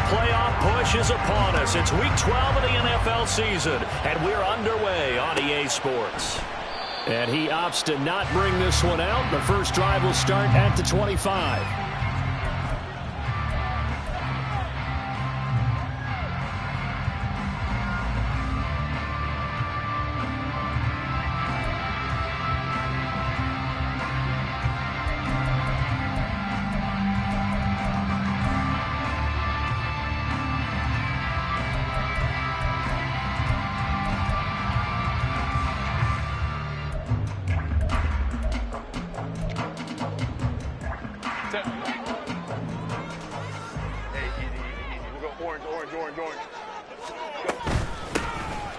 playoff push is upon us. It's Week 12 of the NFL season, and we're underway on EA Sports. And he opts to not bring this one out. The first drive will start at the 25.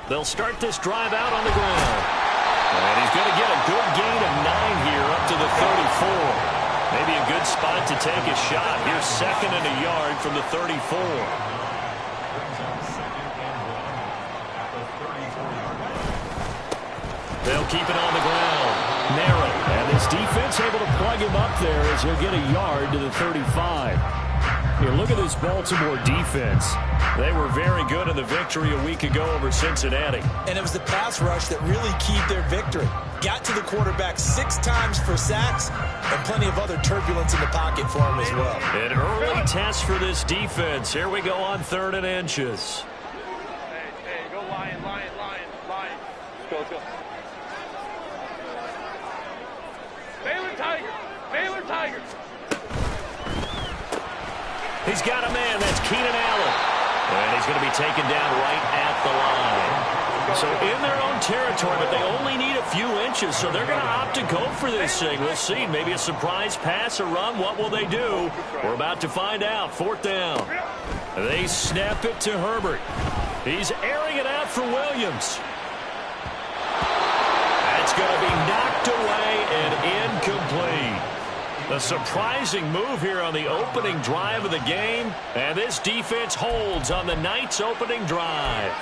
They'll start this drive out on the ground. And he's going to get a good gain of 9 here up to the 34. Maybe a good spot to take a shot. Here's second and a yard from the 34. They'll keep it on the ground. Narrow. And this defense able to plug him up there as he'll get a yard to the 35. Here, look at this Baltimore defense. They were very good in the victory a week ago over Cincinnati. And it was the pass rush that really keyed their victory. Got to the quarterback 6 times for sacks and plenty of other turbulence in the pocket for him as well. An early test for this defense. Here we go on 3rd and inches. Hey, go Lion. Go. Baylor Tiger. He's got a man. That's Keenan Allen. And he's going to be taken down right at the line. So in their own territory, but they only need a few inches, so they're going to opt to go for this thing. We'll see. Maybe a surprise pass or run. What will they do? We're about to find out. 4th down. They snap it to Herbert. He's airing it out for Williams. That's going to be knocked away and incomplete. A surprising move here on the opening drive of the game. And this defense holds on the night's opening drive.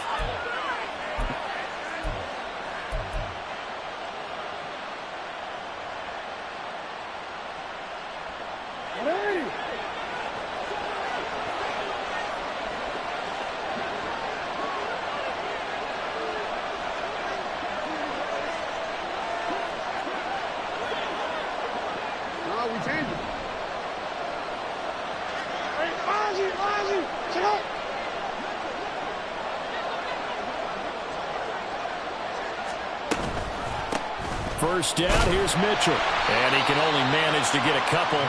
First down, here's Mitchell. And he can only manage to get a couple.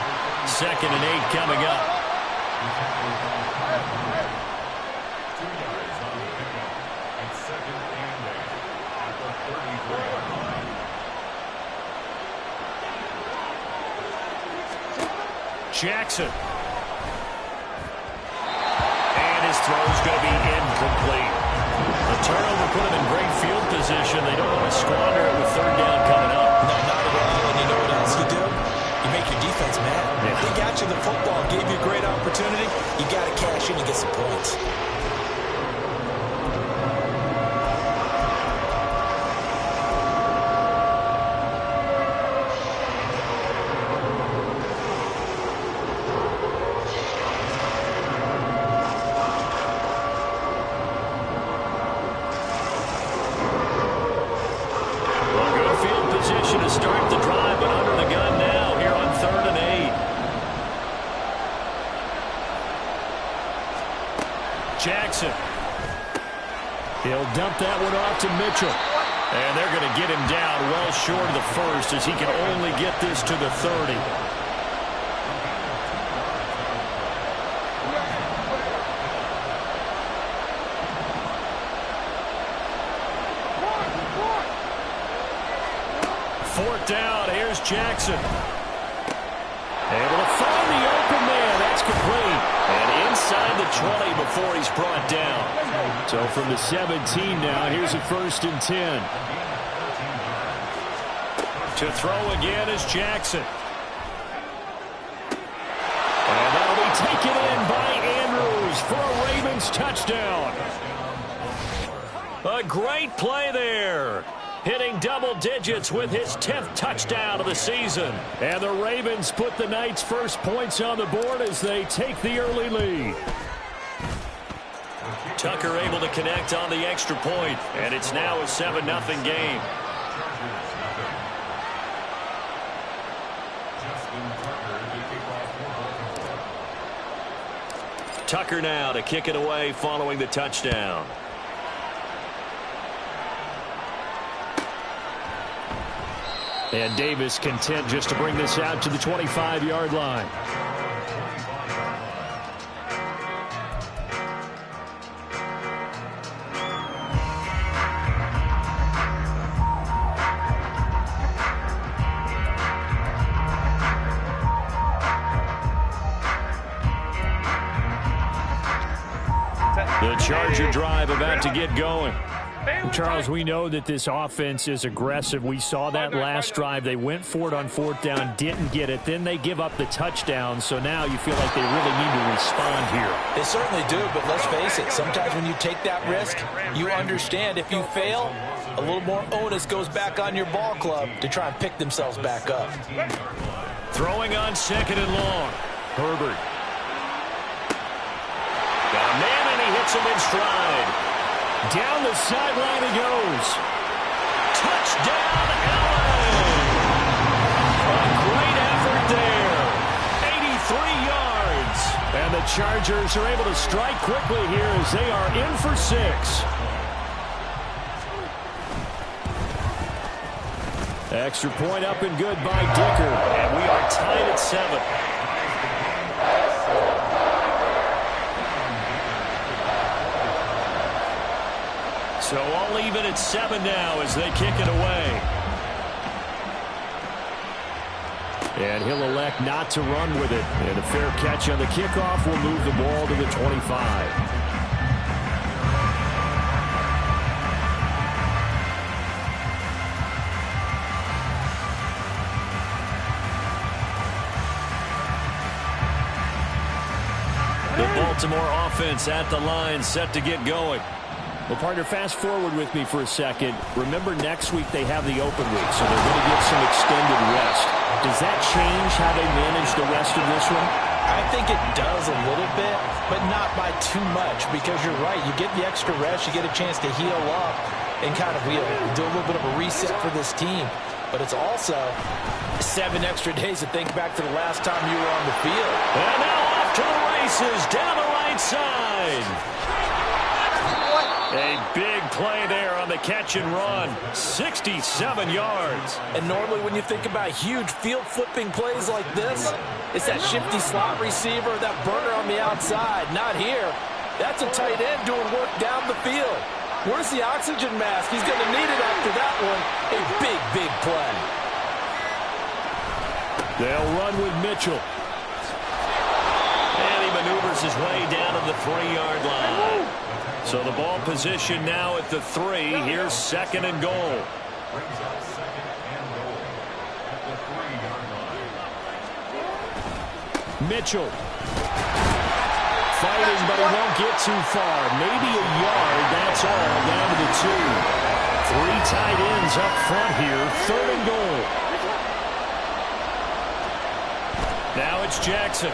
2nd and 8 coming up. Jackson. And his throw's going to be incomplete. The turnover put them in great field position. They don't want to squander it with 3rd down coming up. No, not at all. And you know what else you do? You make your defense mad. Yeah. They got you the football, gave you a great opportunity. You got to cash in and get some points. To start the drive, but under the gun now here on 3rd and 8. Jackson. He'll dump that one off to Mitchell. And they're going to get him down well short of the first as he can only get this to the 30. Down, here's Jackson. Able to find the open man. That's complete. And inside the 20 before he's brought down. So from the 17 now, here's a 1st and 10. To throw again is Jackson. And that'll be taken in by Andrews for a Ravens touchdown. A great play there. Hitting double digits with his 10th touchdown of the season. And the Ravens put the night's first points on the board as they take the early lead. Tucker able to connect on the extra point, and it's now a 7-0 game. Tucker now to kick it away following the touchdown. And Davis content just to bring this out to the 25-yard line. The Charger drive about to get going. Charles, we know that this offense is aggressive. We saw that last drive. They went for it on 4th down, didn't get it. Then they give up the touchdown. So now you feel like they really need to respond here. They certainly do, but let's face it. Sometimes when you take that risk, you understand if you fail, a little more onus goes back on your ball club to try and pick themselves back up. Throwing on 2nd and long. Herbert. Got a man, and he hits him in stride. Down the sideline he goes. Touchdown, Allen! A great effort there. 83 yards. And the Chargers are able to strike quickly here as they are in for 6. Extra point up and good by Dicker. And we are tied at 7. So all even at 7 now as they kick it away. And he'll elect not to run with it. And a fair catch on the kickoff will move the ball to the 25. The Baltimore offense at the line set to get going. Well, partner, fast forward with me for a second. Remember, next week they have the open week, so they're going to get some extended rest. Does that change how they manage the rest of this one? I think it does a little bit, but not by too much, because you're right. You get the extra rest, you get a chance to heal up and kind of do a little bit of a reset for this team. But it's also 7 extra days to think back to the last time you were on the field. And now off to the races down the right side. A big play there on the catch and run. 67 yards. And normally when you think about huge field flipping plays like this, it's that shifty slot receiver, that burner on the outside. Not here. That's a tight end doing work down the field. Where's the oxygen mask? He's going to need it after that one. A big, big play. They'll run with Mitchell. And he maneuvers his way down to the 3-yard line. So the ball position now at the 3. Here's 2nd and goal. Mitchell. Fighting, but he won't get too far. Maybe a yard, that's all, down to the 2. 3 tight ends up front here. 3rd and goal. Now it's Jackson.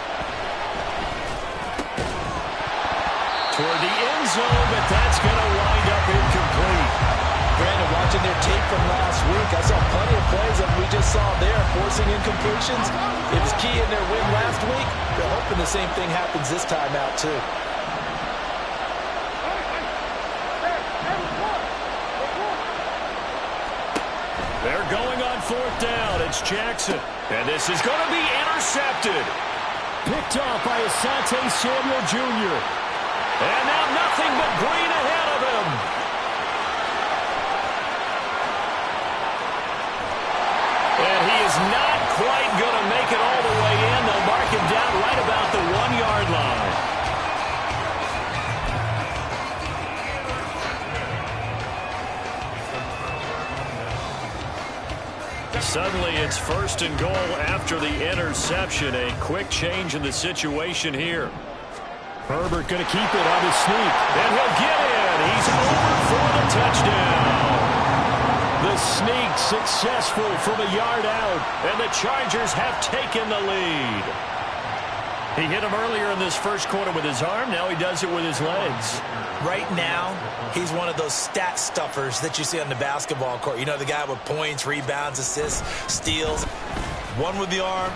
Toward the end zone, but that's going to wind up incomplete. Brandon, watching their tape from last week, I saw plenty of plays that we just saw there, forcing incompletions. It was key in their win last week. They're hoping the same thing happens this time out, too. They're going on 4th down. It's Jackson. And this is going to be intercepted. Picked off by Asante Samuel Jr. And now nothing but green ahead of him. And he is not quite going to make it all the way in. They'll mark him down right about the 1-yard line. Suddenly it's 1st and goal after the interception. A quick change in the situation here. Herbert going to keep it on his sneak. And he'll get in. He's over for the touchdown. The sneak successful from a yard out. And the Chargers have taken the lead. He hit him earlier in this first quarter with his arm. Now he does it with his legs. Right now, he's one of those stat stuffers that you see on the basketball court. You know, the guy with points, rebounds, assists, steals. One with the arm,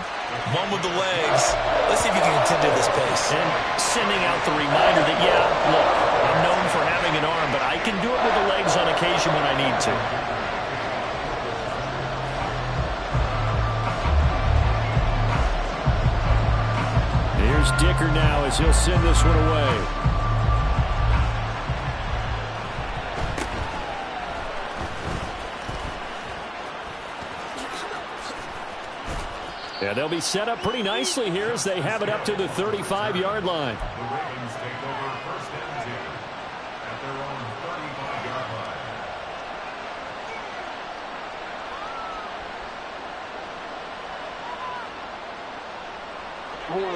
one with the legs. Let's see if he can continue this pace. And sending out the reminder that, yeah, look, I'm known for having an arm, but I can do it with the legs on occasion when I need to. Here's Dicker now as he'll send this one away. Yeah, they'll be set up pretty nicely here as they have it up to the 35-yard line. The Ravens take over 1st and 10 at their own 35-yard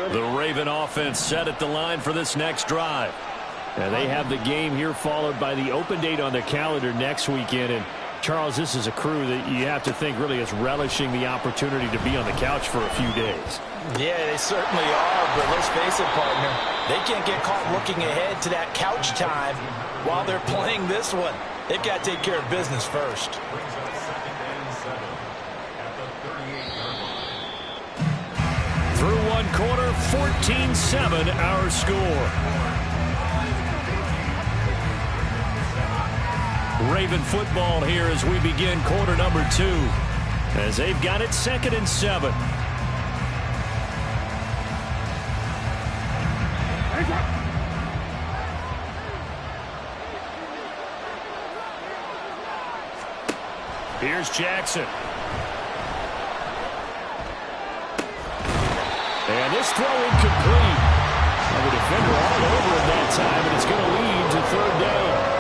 line. The Raven offense set at the line for this next drive. And they have the game here followed by the open date on their calendar next weekend. And Charles, this is a crew that you have to think really is relishing the opportunity to be on the couch for a few days. Yeah, they certainly are, but let's face it, partner. They can't get caught looking ahead to that couch time while they're playing this one. They've got to take care of business first. Brings up 2nd and 7 at the 38-yard line. Through one quarter, 14-7 our score. Raven football here as we begin quarter number 2. As they've got it 2nd and 7. Here's Jackson. And this throw incomplete. The defender all over it that time, and it's going to lead to 3rd down.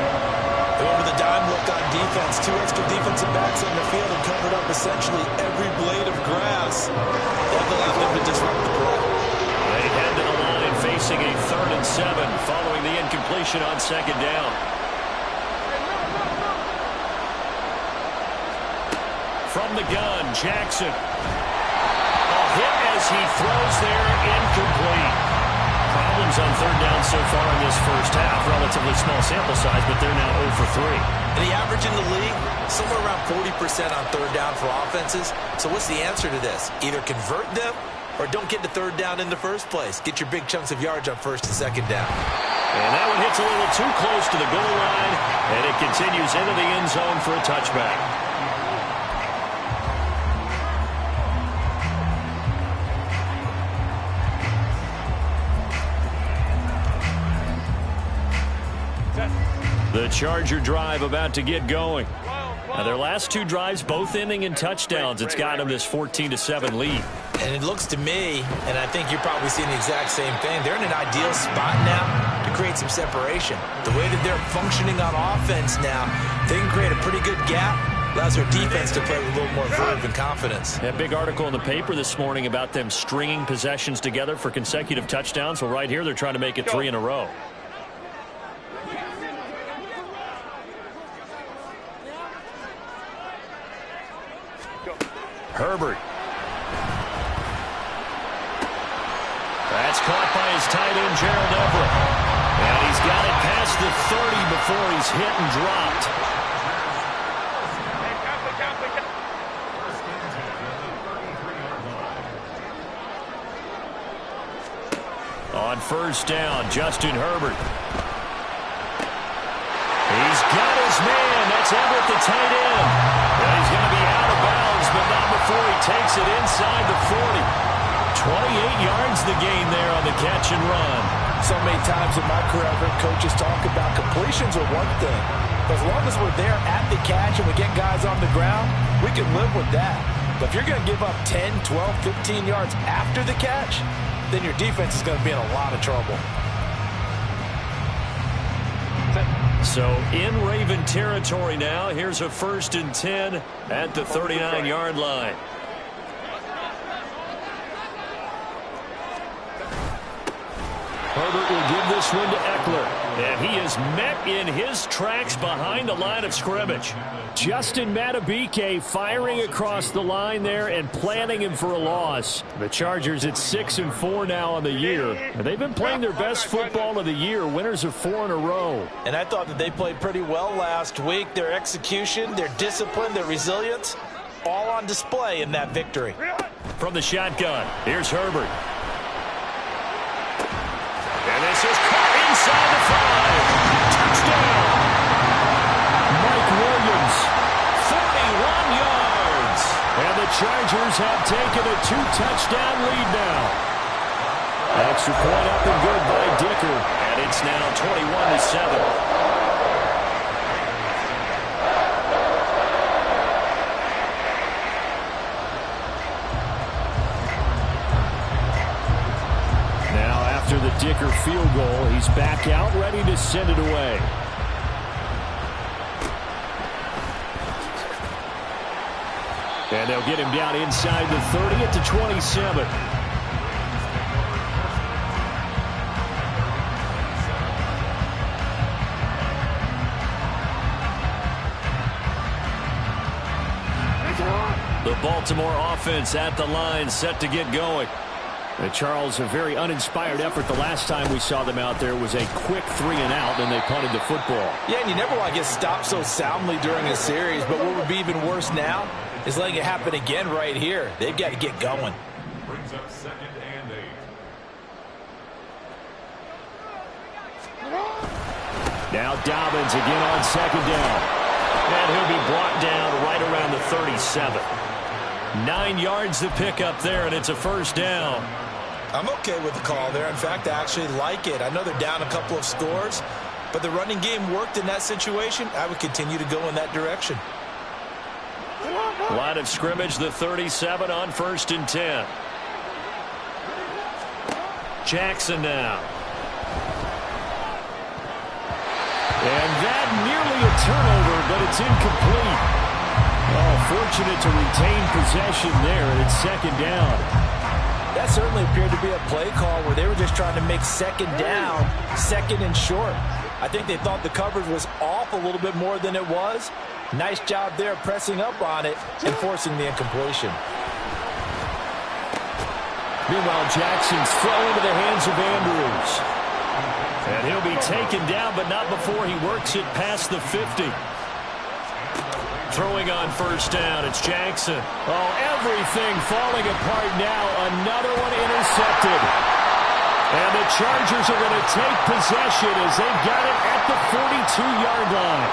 They went with a dime look on defense. 2 extra defensive backs on the field and covered up essentially every blade of grass. That allowed them to disrupt the play. They head to the line facing a 3rd and 7 following the incompletion on 2nd down. From the gun, Jackson. A hit as he throws there, incomplete. Problems on 3rd down so far in this first half. Relatively small sample size, but they're now 0 for 3. And the average in the league, somewhere around 40% on 3rd down for offenses. So what's the answer to this? Either convert them or don't get to 3rd down in the first place. Get your big chunks of yards on 1st and 2nd down. And that one hits a little too close to the goal line, and it continues into the end zone for a touchback. The Charger drive about to get going. Now, their last 2 drives, both ending in touchdowns. It's got them this 14-7 lead. And it looks to me, and I think you're probably seeing the exact same thing, they're in an ideal spot now to create some separation. The way that they're functioning on offense now, they can create a pretty good gap. Allows their defense to play with a little more verve and confidence. A big article in the paper this morning about them stringing possessions together for consecutive touchdowns. Well, right here, they're trying to make it 3 in a row. Herbert. That's caught by his tight end, Gerald Everett. And he's got it past the 30 before he's hit and dropped. On 1st down, Justin Herbert. He's got his man. That's Everett, the tight end. And he's going to be out of bounds, but not before he takes it inside the 40. 28 yards the gain there on the catch and run. So many times in my career, I've heard coaches talk about completions are one thing. But as long as we're there at the catch and we get guys on the ground, we can live with that. But if you're going to give up 10, 12, 15 yards after the catch, then your defense is going to be in a lot of trouble. So in Raven territory now. Here's a 1st and 10 at the 39-yard line. Herbert will give this one to Eckler. And he is met in his tracks behind the line of scrimmage. Justin Madubuike firing across the line there and planning him for a loss. The Chargers at 6-4 now on the year. And they've been playing their best football of the year, winners of 4 in a row. And I thought that they played pretty well last week. Their execution, their discipline, their resilience, all on display in that victory. From the shotgun, here's Herbert. And this is caught inside the 5. Touchdown. Mike Williams. 41 yards. And the Chargers have taken a 2-touchdown lead now. Extra point up and good by Dicker. And it's now 21-7. After the Dicker field goal, he's back out, ready to send it away. And they'll get him down inside the 30 at the 27. The Baltimore offense at the line, set to get going. Charles, a very uninspired effort. The last time we saw them out there was a quick 3-and-out, and they punted the football. Yeah, and you never want to get stopped so soundly during a series, but what would be even worse now is letting it happen again right here. They've got to get going. Brings up 2nd and 8. Now Dobbins again on 2nd down. And he'll be brought down right around the 37. 9 yards to pick up there, and it's a first down. I'm okay with the call there. In fact, I actually like it. I know they're down a couple of scores, but the running game worked in that situation. I would continue to go in that direction. Line of scrimmage, the 37 on 1st and 10. Jackson now. And that nearly a turnover, but it's incomplete. Oh, fortunate to retain possession there, and it's 2nd down. That certainly appeared to be a play call where they were just trying to make 2nd down, 2nd and short. I think they thought the coverage was off a little bit more than it was. Nice job there pressing up on it and forcing the incompletion. Meanwhile, Jackson's throw into the hands of Andrews. And he'll be taken down, but not before he works it past the 50. Throwing on 1st down, it's Jackson. Oh, everything falling apart now. Another one intercepted. And the Chargers are going to take possession as they've got it at the 42-yard line.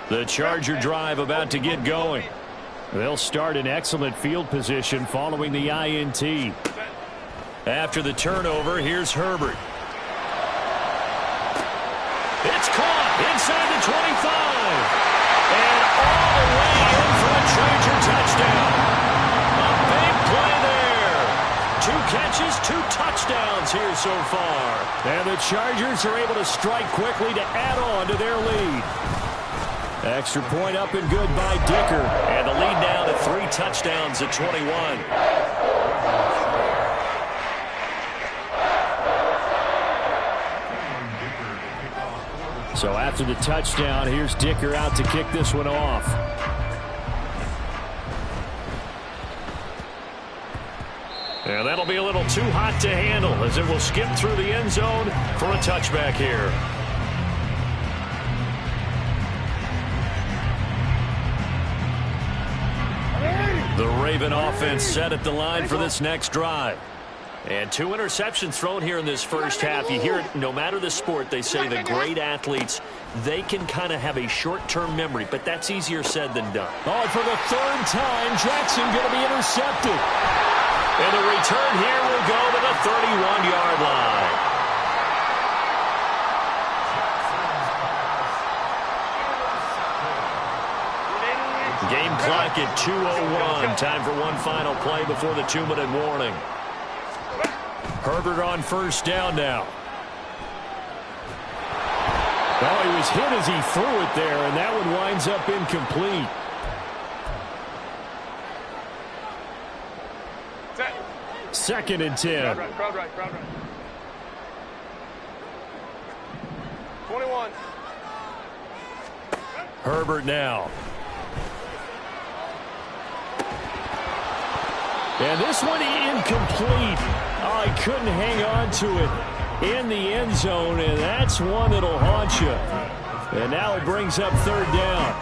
The Charger drive about to get going. They'll start in excellent field position following the INT. After the turnover, here's Herbert. It's caught inside the 25. And all the way in for a Charger touchdown. A big play there. 2 catches, 2 touchdowns here so far. And the Chargers are able to strike quickly to add on to their lead. Extra point up and good by Dicker. And the lead now to 3 touchdowns at 21. So after the touchdown, here's Dicker out to kick this one off. And that'll be a little too hot to handle as it will skip through the end zone for a touchback here. The Raven offense set at the line for this next drive. And 2 interceptions thrown here in this first half. You hear it, no matter the sport, they say the great athletes, they can kind of have a short-term memory, but that's easier said than done. Oh, and for the 3rd time, Jackson going to be intercepted. And the return here will go to the 31-yard line. Game clock at 2:01. Time for one final play before the 2-minute warning. Herbert on first down now. Well, he was hit as he threw it there, and that one winds up incomplete. Second and 10. Crowd right. 21. Herbert now. And this one incomplete. Oh, he couldn't hang on to it in the end zone, and that's one that'll haunt you. And now it brings up third down.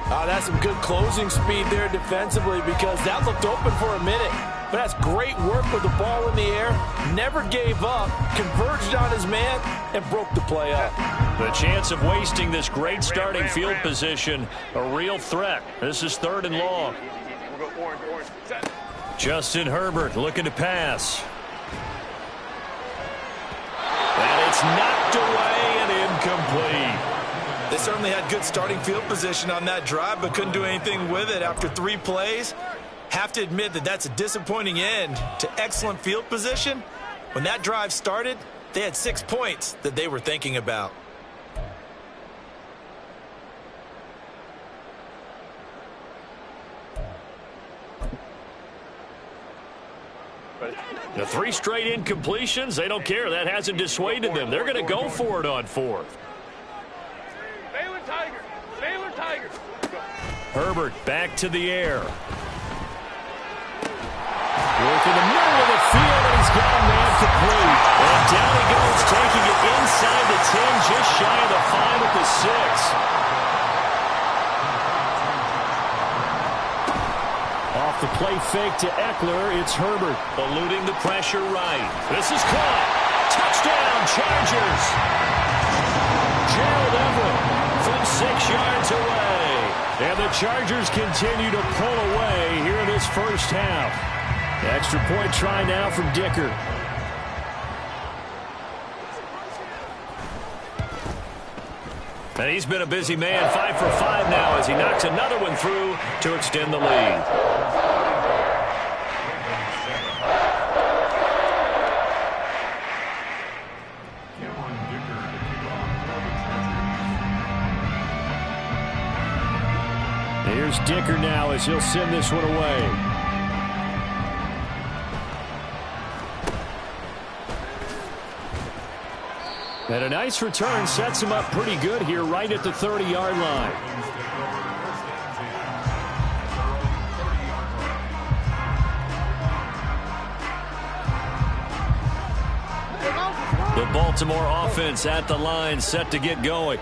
That's some good closing speed there defensively, because that looked open for a minute. But that's great work with the ball in the air. Never gave up, converged on his man, and broke the play up. The chance of wasting this great starting field position, a real threat. This is third and long. We'll go orange. Set. Justin Herbert looking to pass. And it's knocked away and incomplete. They certainly had good starting field position on that drive, but couldn't do anything with it after 3 plays. Have to admit that that's a disappointing end to excellent field position. When that drive started, they had 6 points that they were thinking about. The 3 straight incompletions, they don't care. That hasn't dissuaded them. They're going to go for it on fourth. Baylor Tigers. Herbert back to the air. Work in the middle of the field, and he's got a man complete. And down he goes, taking it inside the 10, just shy of the 5 at the 6. Off the play fake to Eckler, it's Herbert. Eluding the pressure right. This is caught. Touchdown, Chargers. Gerald Everett from 6 yards away. And the Chargers continue to pull away here in this first half. Extra point try now from Dicker. And he's been a busy man, 5 for 5 now as he knocks another one through to extend the lead. Here's Dicker now as he'll send this one away. And a nice return sets him up pretty good here right at the 30-yard line. The Baltimore offense at the line set to get going.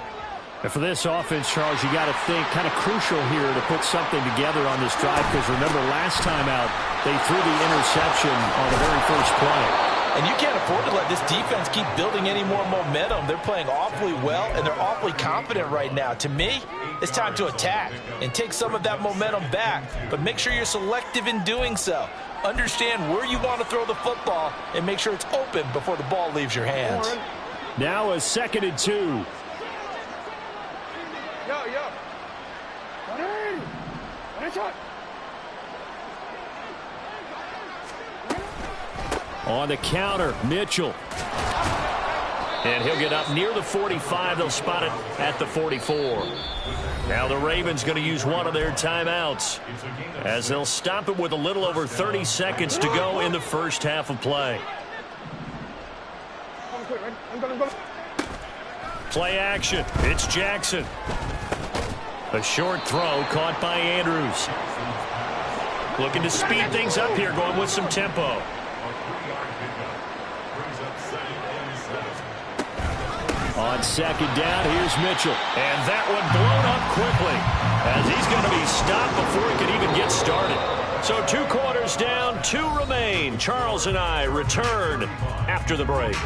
And for this offense, Charles, you got to think kind of crucial here to put something together on this drive, because remember last time out they threw the interception on the very first play. And you can't afford to let this defense keep building any more momentum. They're playing awfully well, and they're awfully confident right now. To me, it's time to attack and take some of that momentum back. But make sure you're selective in doing so. Understand where you want to throw the football and make sure it's open before the ball leaves your hands. Now a 2nd and 2. Yo. On the counter, Mitchell. And he'll get up near the 45. They'll spot it at the 44. Now the Ravens going to use one of their timeouts, as they'll stop it with a little over 30 seconds to go in the first half of play. Play action. It's Jackson. A short throw caught by Andrews. Looking to speed things up here, going with some tempo. On 2nd down, here's Mitchell. And that one blown up quickly, as he's going to be stopped before he can even get started. So 2 quarters down, 2 remain. Charles and I return after the break.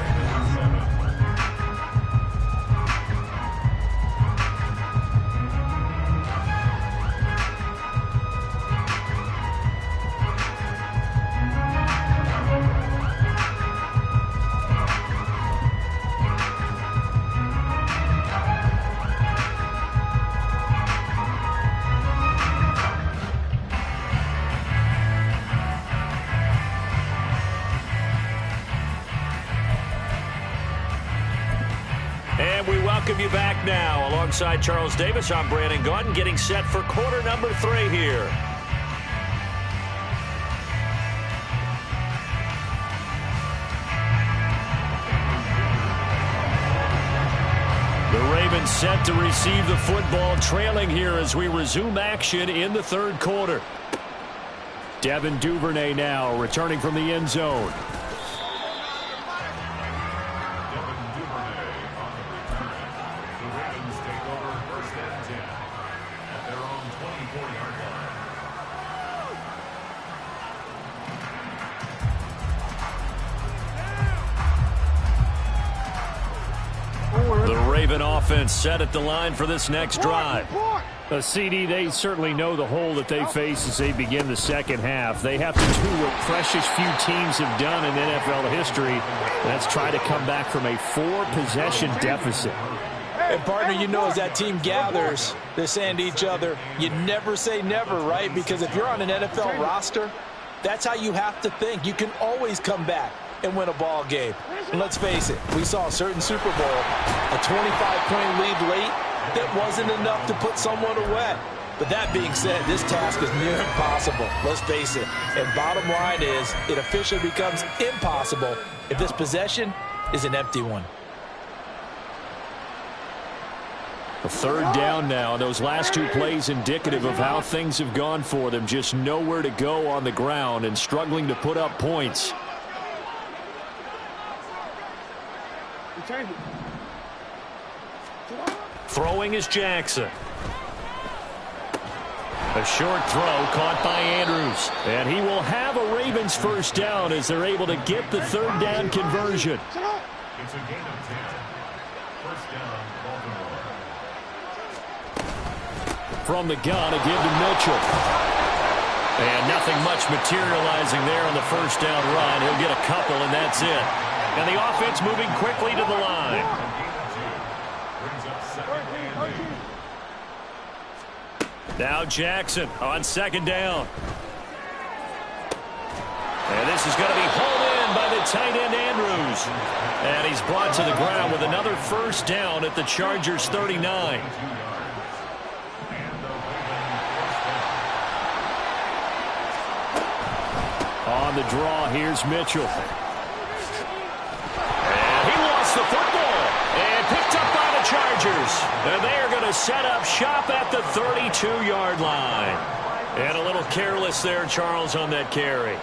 welcome you back now. Alongside Charles Davis, I'm Brandon Gaudin, getting set for quarter number 3 here. The Ravens set to receive the football, trailing here as we resume action in the third quarter. Devin Duvernay now returning from the end zone. The Raven offense set at the line for this next drive. CD, they certainly know the hole that they face as they begin the second half. They have to do what precious few teams have done in NFL history. That's try to come back from a 4-possession deficit. And, partner, you know as that team gathers, they're saying to each other, you never say never, right? Because if you're on an NFL roster, that's how you have to think. You can always come back and win a ball game. And let's face it, we saw a certain Super Bowl, a 25-point lead late, that wasn't enough to put someone away. But that being said, this task is near impossible. Let's face it. And bottom line is, it officially becomes impossible if this possession is an empty one. A third down now. Those last 2 plays indicative of how things have gone for them. Just nowhere to go on the ground and struggling to put up points. Throwing is Jackson. A short throw caught by Andrews. And he will have a Ravens first down as they're able to get the third down conversion. It's a gain of 10. First down, Baltimore. From the gun, a give to Mitchell. And nothing much materializing there on the first down run. He'll get a couple, and that's it. And the offense moving quickly to the line. Now Jackson on second down. And this is going to be hauled in by the tight end Andrews. And he's brought to the ground with another first down at the Chargers' 39. On the draw, here's Mitchell. And he lost the football. And picked up by the Chargers. And they are going to set up shop at the 32-yard line. And a little careless there, Charles, on that carry.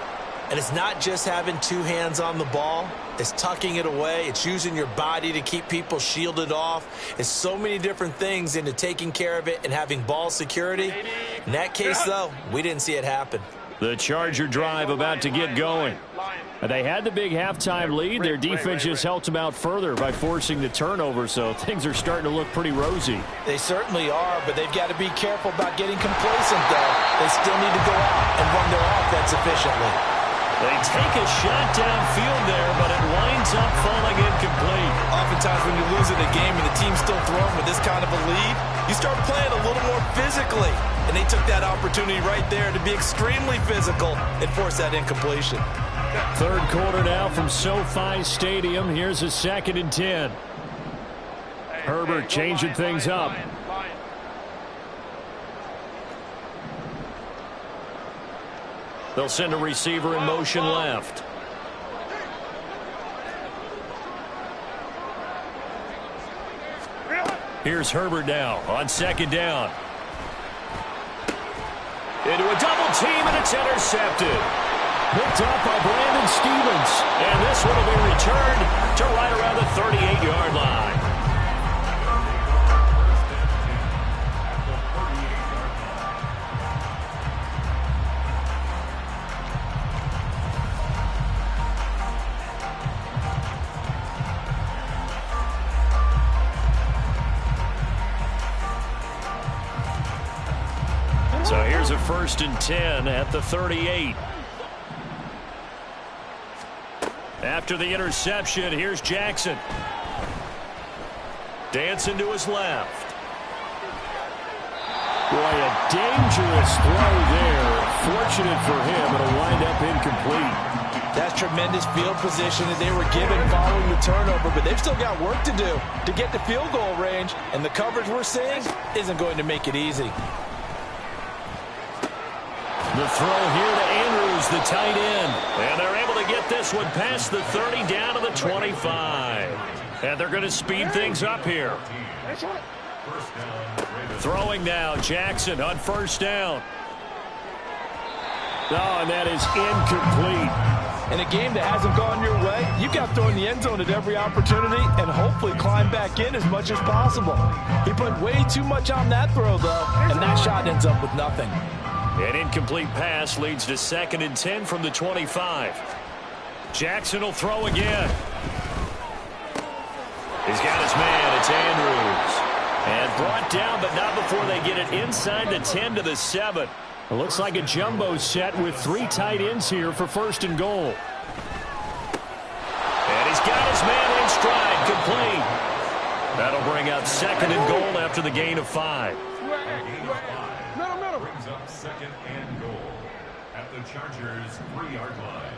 And it's not just having 2 hands on the ball. It's tucking it away. It's using your body to keep people shielded off. It's so many different things into taking care of it and having ball security. In that case, though, we didn't see it happen. The Charger drive about to get going. They had the big halftime lead. Their defense just helped them out further by forcing the turnover, so things are starting to look pretty rosy. They certainly are, but they've got to be careful about getting complacent, though. They still need to go out and run their offense efficiently. They take a shot downfield there, but it winds up falling incomplete. Oftentimes when you lose in a game and the team's still throwing with this kind of a lead, you start playing a little more physically. And they took that opportunity right there to be extremely physical and force that incompletion. Third quarter now from SoFi Stadium. Here's a 2nd and 10. Herbert changing things up. They'll send a receiver in motion left. Here's Herbert now on second down. Into a double team, and it's intercepted. Picked up by Brandon Stevens. And this one will be returned to right around the 38-yard line. So here's a 1st and 10 at the 38. After the interception, here's Jackson. Dancing to his left. Boy, a dangerous throw there. Fortunate for him, it'll wind up incomplete. That's tremendous field position that they were given following the turnover, but they've still got work to do to get to field goal range, and the coverage we're seeing isn't going to make it easy. The throw here to Andrews, the tight end. And they're able to get this one past the 30 down to the 25. And they're going to speed things up here. Throwing now, Jackson on first down. Oh, and that is incomplete. In a game that hasn't gone your way, you've got to throw in the end zone at every opportunity and hopefully climb back in as much as possible. He put way too much on that throw, though, and that shot ends up with nothing. An incomplete pass leads to 2nd and 10 from the 25. Jackson will throw again. He's got his man. It's Andrews. And brought down, but not before they get it inside the 10 to the 7. It looks like a jumbo set with 3 tight ends here for 1st and goal. And he's got his man in stride, complete. That'll bring up 2nd and goal after the gain of 5. Brings up 2nd and goal at the Chargers' 3-yard line.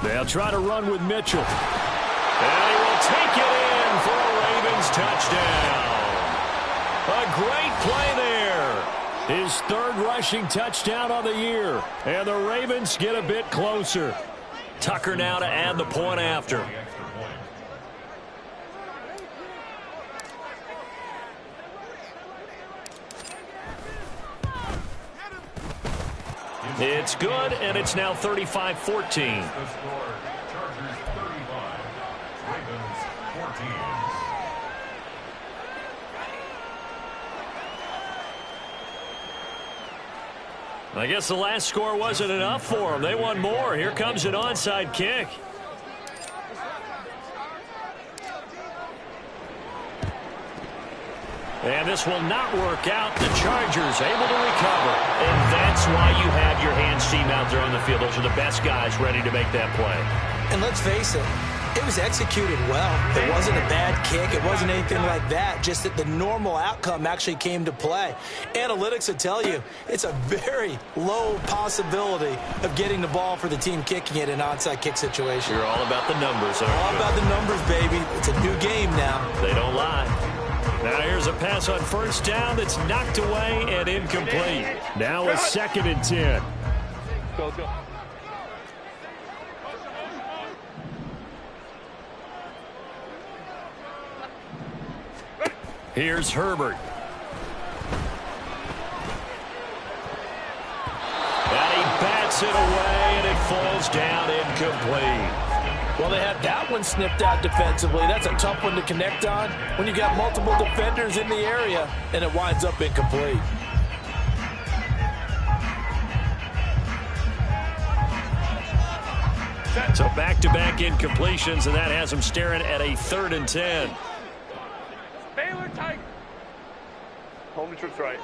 They'll try to run with Mitchell. And he will take it in for a Ravens touchdown. A great play there. His 3rd rushing touchdown on the year. And the Ravens get a bit closer. Tucker now to add the point after. It's good, and it's now 35-14. The score, Chargers 35, Ravens 14. I guess the last score wasn't enough for them. They want more. Here comes an onside kick. And this will not work out. The Chargers able to recover. And that's why you have your hands team out there on the field. Those are the best guys ready to make that play. And let's face it, it was executed well. It wasn't a bad kick. It wasn't anything like that. Just that the normal outcome actually came to play. Analytics will tell you it's a very low possibility of getting the ball for the team kicking it in an onside kick situation. You're all about the numbers. All about the numbers, baby. It's a new game now. They don't lie. Now here's a pass on first down that's knocked away and incomplete. Now a 2nd and 10. Go. Here's Herbert. And he bats it away, and it falls down incomplete. Well, they had that one snipped out defensively. That's a tough one to connect on when you got multiple defenders in the area, and it winds up incomplete. So back-to-back incompletions, and that has him staring at a 3rd and 10. Baylor Tiger. Home to trips right.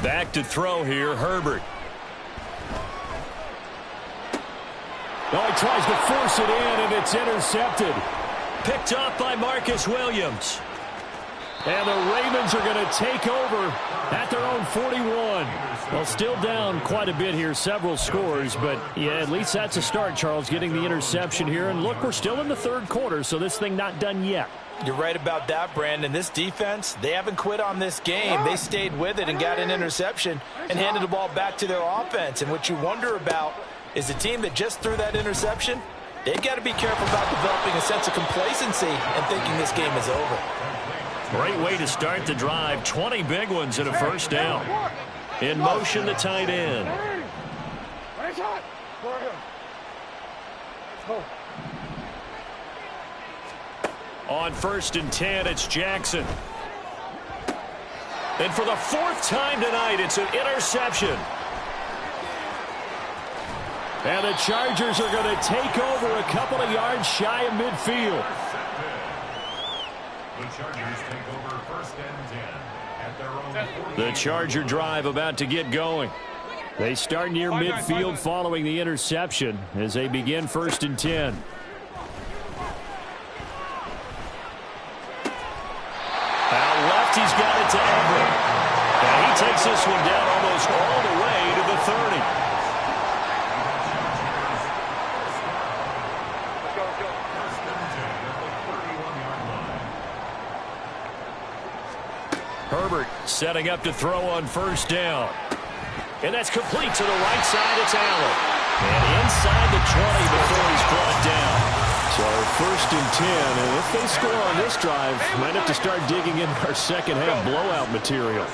Back to throw here, Herbert. Oh, he tries to force it in, and it's intercepted. Picked off by Marcus Williams. And the Ravens are going to take over at their own 41. Well, still down quite a bit here, several scores, but yeah, at least that's a start, Charles, getting the interception here. And look, we're still in the 3rd quarter, so this thing not done yet. You're right about that, Brandon. This defense, they haven't quit on this game. They stayed with it and got an interception and handed the ball back to their offense. And what you wonder about is the team that just threw that interception, they've got to be careful about developing a sense of complacency and thinking this game is over. Great way to start the drive. 20 big ones and a first down. In motion, the tight end. On 1st and 10, it's Jackson. And for the 4th time tonight, it's an interception. And the Chargers are going to take over a couple of yards shy of midfield. The Chargers take over 1st and 10 at their own 40. The Charger drive about to get going. They start near midfield following the interception as they begin 1st and 10. Out left he's got it to Asflr. And he takes this one down almost all the way to the 30. Herbert setting up to throw on first down. And that's complete to the right side. It's Allen. And inside the 20 before he's brought down. So 1st and 10, and if they score on this drive, might have to start digging in our second half blowout material.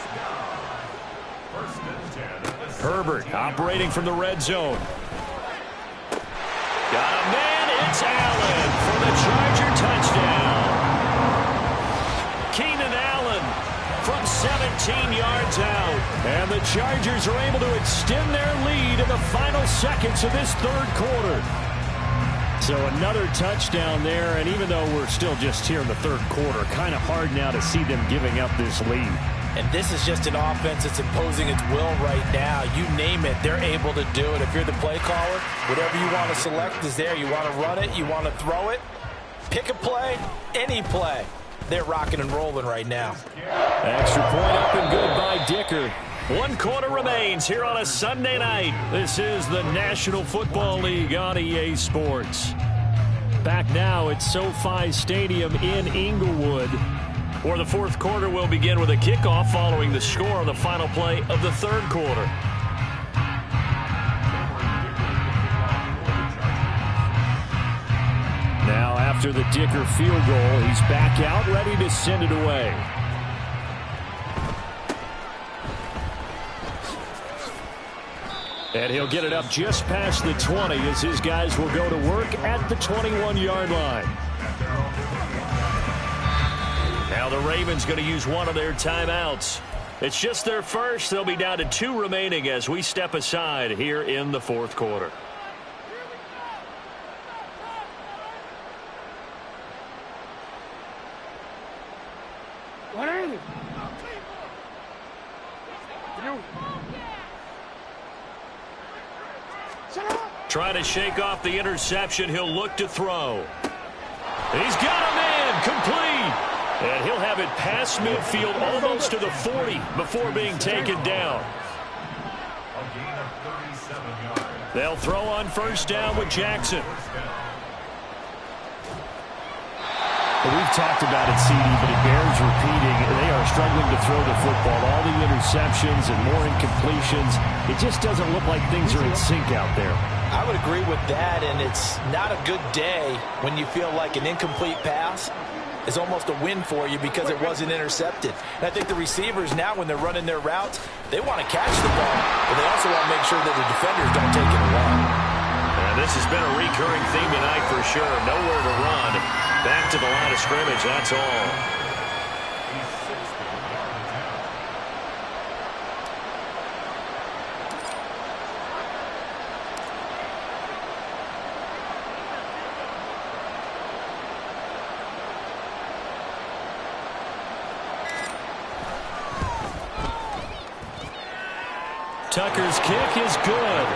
Herbert operating from the red zone. Got a man. It's Allen for the Charger touchdown. Keenan Allen from 17 yards out. And the Chargers are able to extend their lead in the final seconds of this third quarter. So another touchdown there, and even though we're still just here in the third quarter, kind of hard now to see them giving up this lead. And this is just an offense that's imposing its will right now. You name it, they're able to do it. If you're the play caller, whatever you want to select is there. You want to run it, you want to throw it, pick a play, any play. They're rocking and rolling right now. Extra point up and good by Dicker. 1 quarter remains here on a Sunday night. This is the National Football League on EA Sports. Back now at SoFi Stadium in Inglewood. For the fourth quarter, we'll begin with a kickoff following the score on the final play of the third quarter. Now after the Dicker field goal, he's back out, ready to send it away. And he'll get it up just past the 20 as his guys will go to work at the 21-yard line. Now the Ravens going to use one of their timeouts. It's just their first. They'll be down to 2 remaining as we step aside here in the fourth quarter. Trying to shake off the interception. He'll look to throw. He's got a man complete. And he'll have it past midfield almost to the 40 before being taken down. They'll throw on first down with Jackson. Well, we've talked about it, CD, but it bears repeating. They are struggling to throw the football. All the interceptions and more incompletions. It just doesn't look like things are in sync out there. I would agree with that, and it's not a good day when you feel like an incomplete pass is almost a win for you because it wasn't intercepted. And I think the receivers now, when they're running their routes, they want to catch the ball, but they also want to make sure that the defenders don't take it away. And this has been a recurring theme tonight for sure. Nowhere to run. Back to the line of scrimmage, that's all. Tucker's kick is good.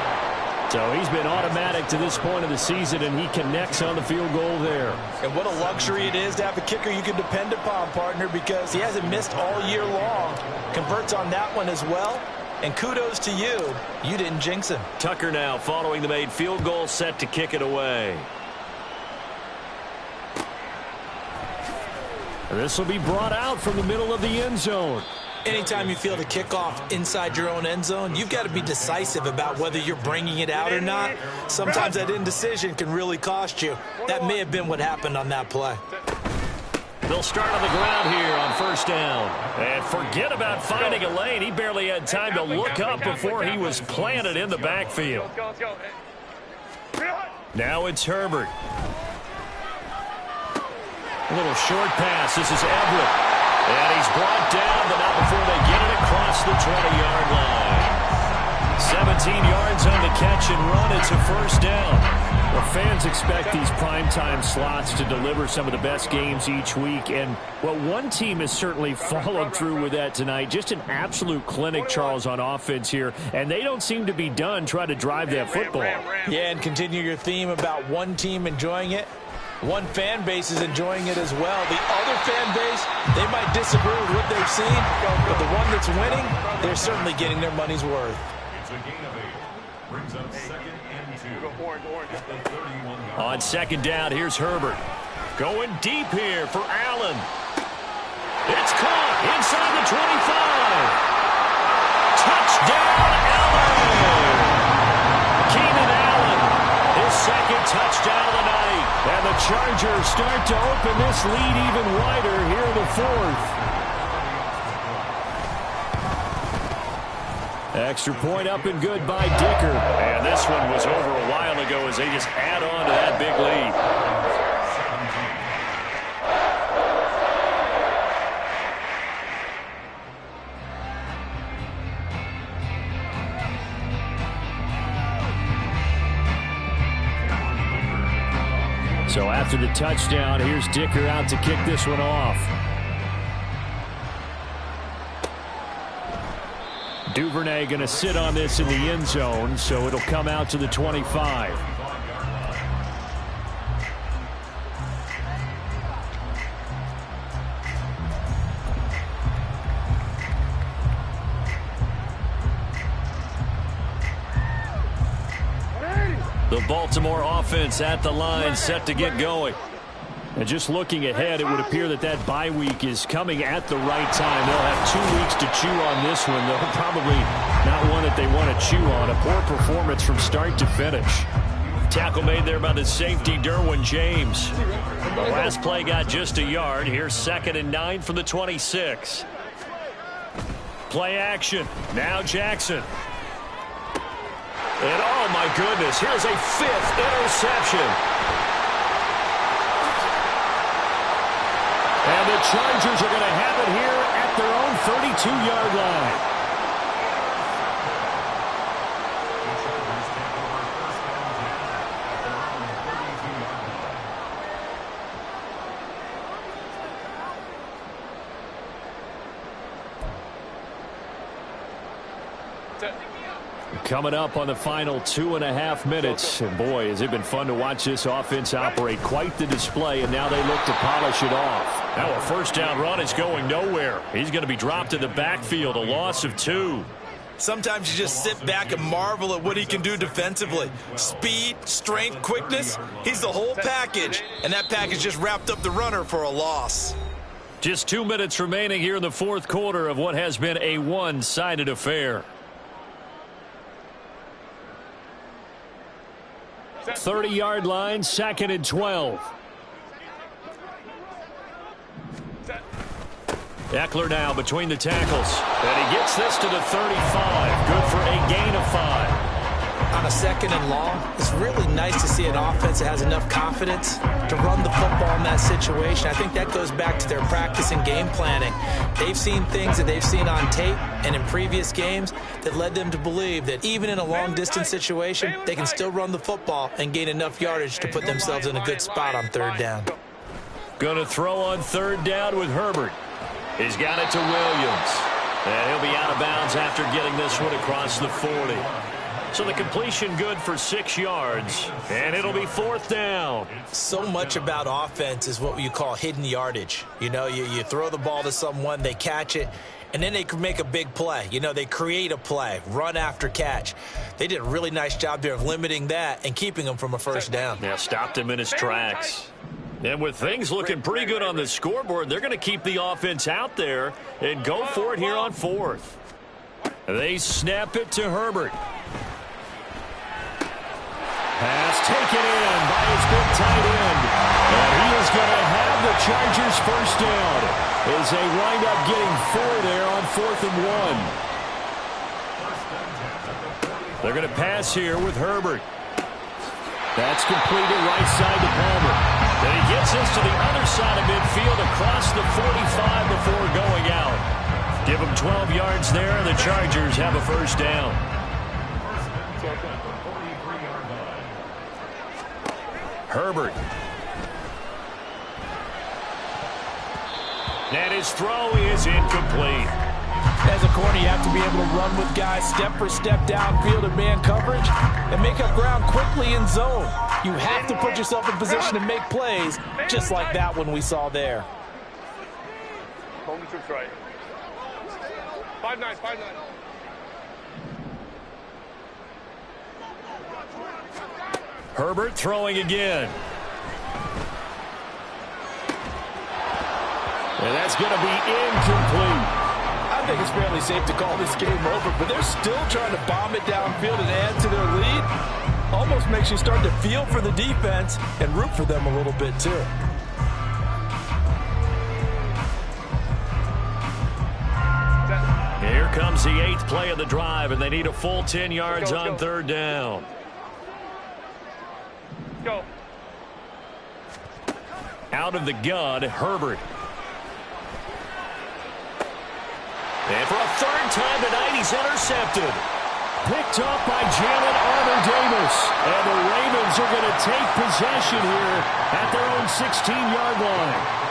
So he's been automatic to this point of the season, and he connects on the field goal there. And what a luxury it is to have a kicker you can depend upon, partner, because he hasn't missed all year long. Converts on that one as well. And kudos to you. You didn't jinx him. Tucker now following the made field goal, set to kick it away. This will be brought out from the middle of the end zone. Anytime you feel the kickoff inside your own end zone, you've got to be decisive about whether you're bringing it out or not. Sometimes that indecision can really cost you. That may have been what happened on that play. They'll start on the ground here on first down. And forget about finding a lane. He barely had time to look up before he was planted in the backfield. Now it's Herbert. A little short pass. This is Asflr. And he's brought down, but not before they get it across the 20-yard line. 17 yards on the catch and run. It's a first down. Well, fans expect these primetime slots to deliver some of the best games each week. And, well, one team has certainly followed through with that tonight. Just an absolute clinic, Charles, on offense here. And they don't seem to be done trying to drive that football. Yeah, and continue your theme about one team enjoying it. One fan base is enjoying it as well. The other fan base, they might disagree with what they've seen, but the one that's winning, they're certainly getting their money's worth. It's a gain of 8. Brings up 2nd and 2. Orange. At the 31-yard line. On 2nd down, here's Herbert. Going deep here for Allen. It's caught inside the 25. Touchdown, Allen! Keenan Allen, his 2nd touchdown of the night. And the Chargers start to open this lead even wider here in the 4th. Extra point up and good by Dicker. And this one was over a while ago as they just add on to that big lead. So after the touchdown, here's Dicker out to kick this one off. Duvernay going to sit on this in the end zone, so it'll come out to the 25. The Baltimore offense at the line, set to get going. And just looking ahead, it would appear that that bye week is coming at the right time. They'll have 2 weeks to chew on this one, though probably not one that they want to chew on. A poor performance from start to finish. Tackle made there by the safety, Derwin James. The last play got just a yard. Here's 2nd and 9 from the 26. Play action. Now Jackson. And oh my goodness, here's a 5th interception. And the Chargers are going to have it here at their own 32-yard line. Coming up on the final 2.5 minutes. And boy, has it been fun to watch this offense operate. Quite the display, and now they look to polish it off. Now a 1st down run is going nowhere. He's going to be dropped in the backfield, a loss of 2. Sometimes you just sit back and marvel at what he can do defensively. Speed, strength, quickness, he's the whole package. And that package just wrapped up the runner for a loss. Just 2 minutes remaining here in the 4th quarter of what has been a one-sided affair. 30-yard line, 2nd and 12. Eckler now between the tackles. And he gets this to the 35. Good for a gain of 5. On a 2nd and long, it's really nice to see an offense that has enough confidence to run the football in that situation. I think that goes back to their practice and game planning. They've seen things that they've seen on tape and in previous games that led them to believe that even in a long-distance situation, they can still run the football and gain enough yardage to put themselves in a good spot on 3rd down. Going to throw on 3rd down with Herbert. He's got it to Williams. And he'll be out of bounds after getting this one across the 40. So the completion good for 6 yards, and it'll be 4th down. So much about offense is what you call hidden yardage. You know, you throw the ball to someone, they catch it, and then they can make a big play. You know, they create a play, run after catch. They did a really nice job there of limiting that and keeping him from a 1st down. Yeah, stopped him in his tracks. And with things looking pretty good on the scoreboard, they're going to keep the offense out there and go for it here on 4th. They snap it to Herbert. Pass taken in by his big tight end. And he is going to have the Chargers 1st down as they wind up getting 4 there on 4th and 1. They're going to pass here with Herbert. That's completed right side to Palmer. Then he gets this to the other side of midfield across the 45 before going out. Give him 12 yards there, and the Chargers have a 1st down. Herbert. And his throw is incomplete. As a corner, you have to be able to run with guys step for step downfield in man coverage and make up ground quickly in zone. You have to put yourself in position to make plays, just like that one we saw there. Home to troops right. 5-9, 5-9. Herbert throwing again. And that's going to be incomplete. I think it's fairly safe to call this game over, but they're still trying to bomb it downfield and add to their lead. Almost makes you start to feel for the defense and root for them a little bit too. Here comes the 8th play of the drive, and they need a full 10 yards on third down. Go. Out of the gun, Herbert. And for a third time tonight, he's intercepted. Picked off by Jalen Armour-Davis. And the Ravens are going to take possession here at their own 16-yard line.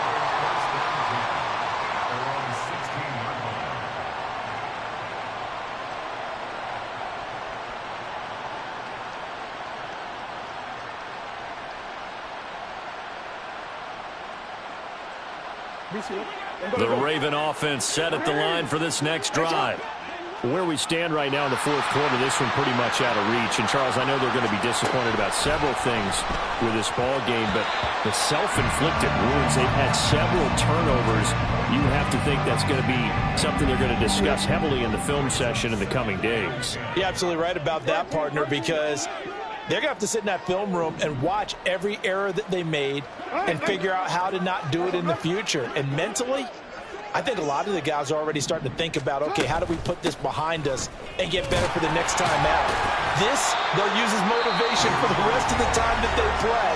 The Raven offense set at the line for this next drive. Where we stand right now in the fourth quarter, this one pretty much out of reach. And, Charles, I know they're going to be disappointed about several things with this ball game, but the self-inflicted wounds, they've had several turnovers. You have to think that's going to be something they're going to discuss heavily in the film session in the coming days. You're absolutely right about that, partner, because they're going to have to sit in that film room and watch every error that they made and figure out how to not do it in the future. And mentally, I think a lot of the guys are already starting to think about, okay, how do we put this behind us and get better for the next time out? This, they'll use as motivation for the rest of the time that they play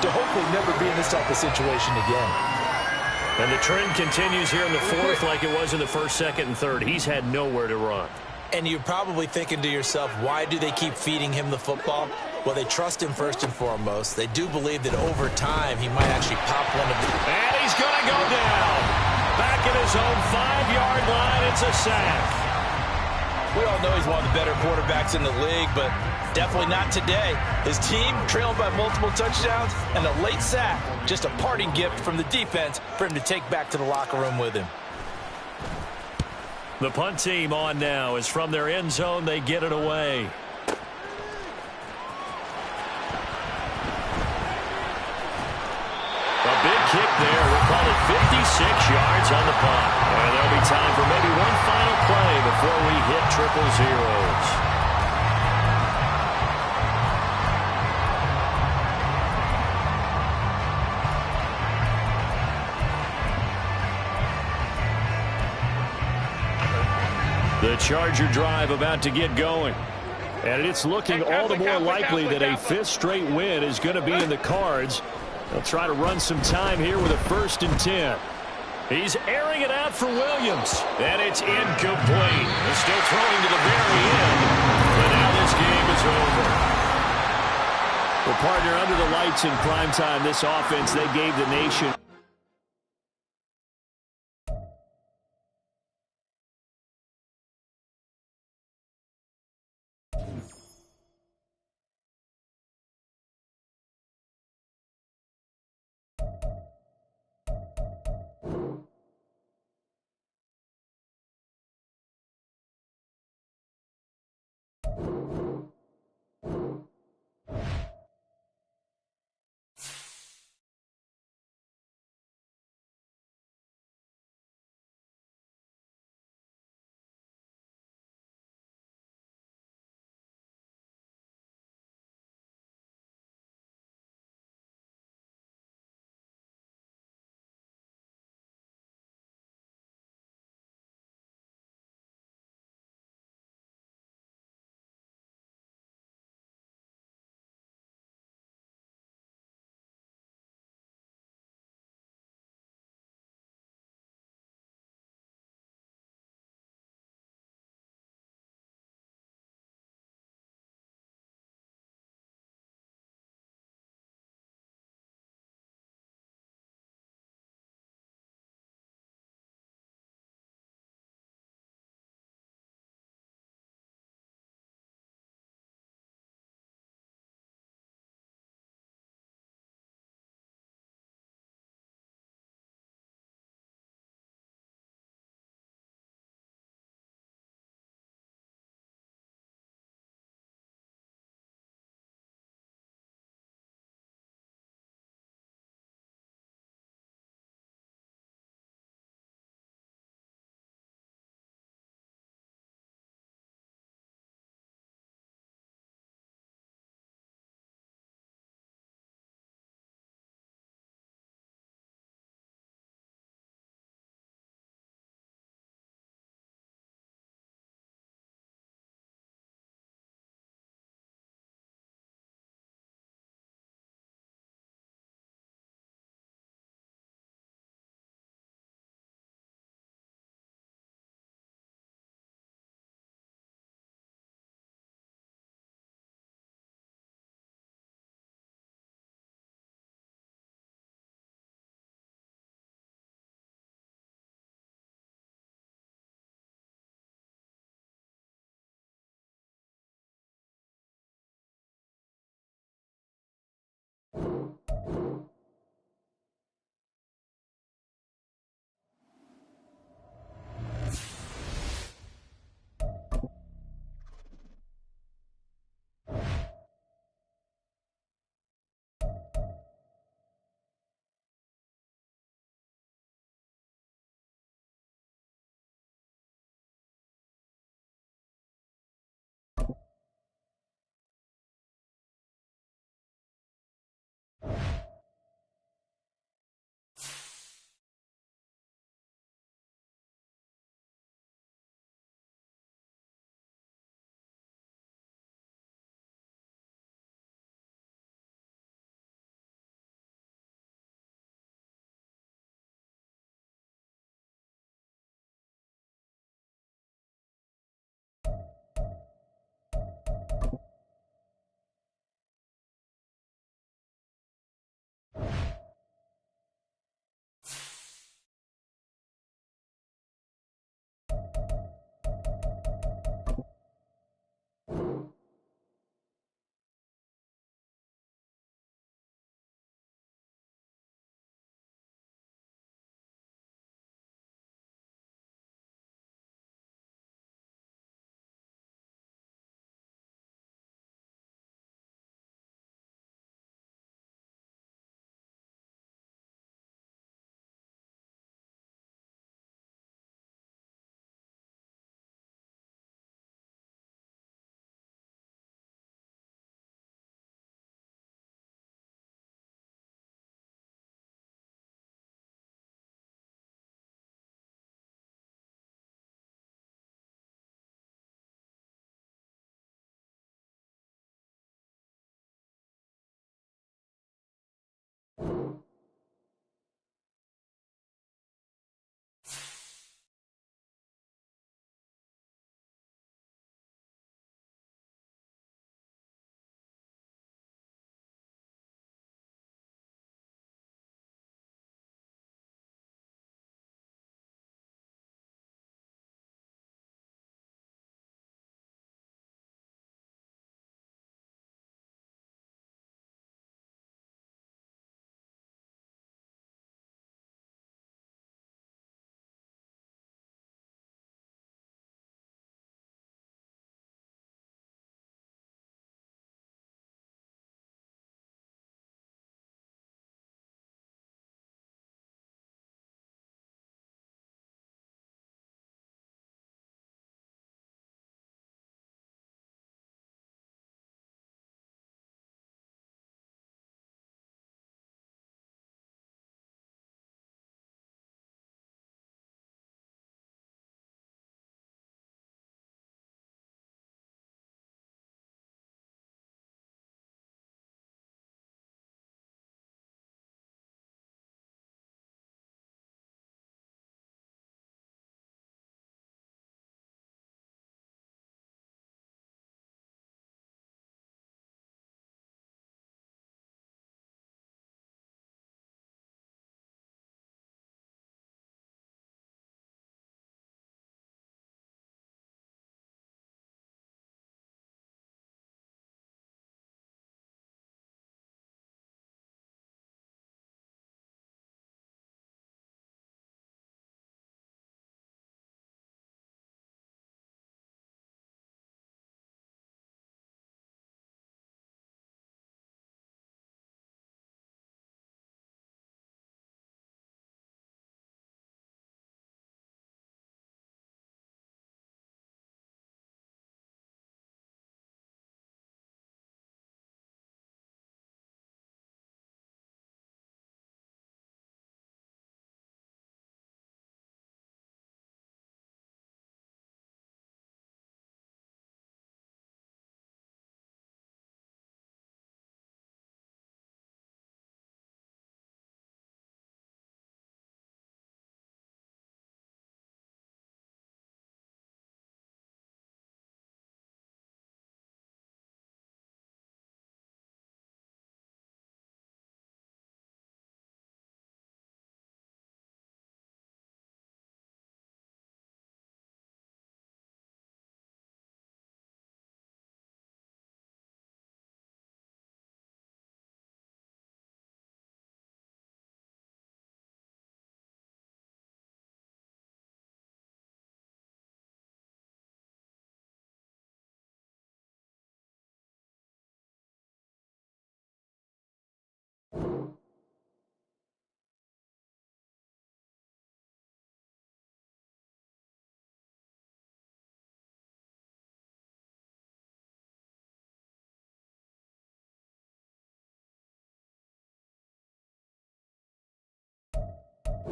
to hopefully never be in this type of situation again. And the trend continues here in the fourth like it was in the first, second, and third. He's had nowhere to run. And you're probably thinking to yourself, why do they keep feeding him the football? Well, they trust him first and foremost. They do believe that over time he might actually pop one of the... And he's going to go down. Back at his own 5-yard line, it's a sack. We all know he's one of the better quarterbacks in the league, but definitely not today. His team trailed by multiple touchdowns and a late sack. Just a parting gift from the defense for him to take back to the locker room with him. The punt team on now is from their end zone. They get it away. A big kick there. We'll call it 56 yards on the punt. And there'll be time for maybe one final play before we hit triple zeros. The Charger drive about to get going. And it's looking all the more likely that a fifth straight win is going to be in the cards. They'll try to run some time here with a 1st and 10. He's airing it out for Williams. And it's incomplete. He's still throwing to the very end. But now this game is over. Well, partner, under the lights in primetime, this offense, they gave the nation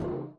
it.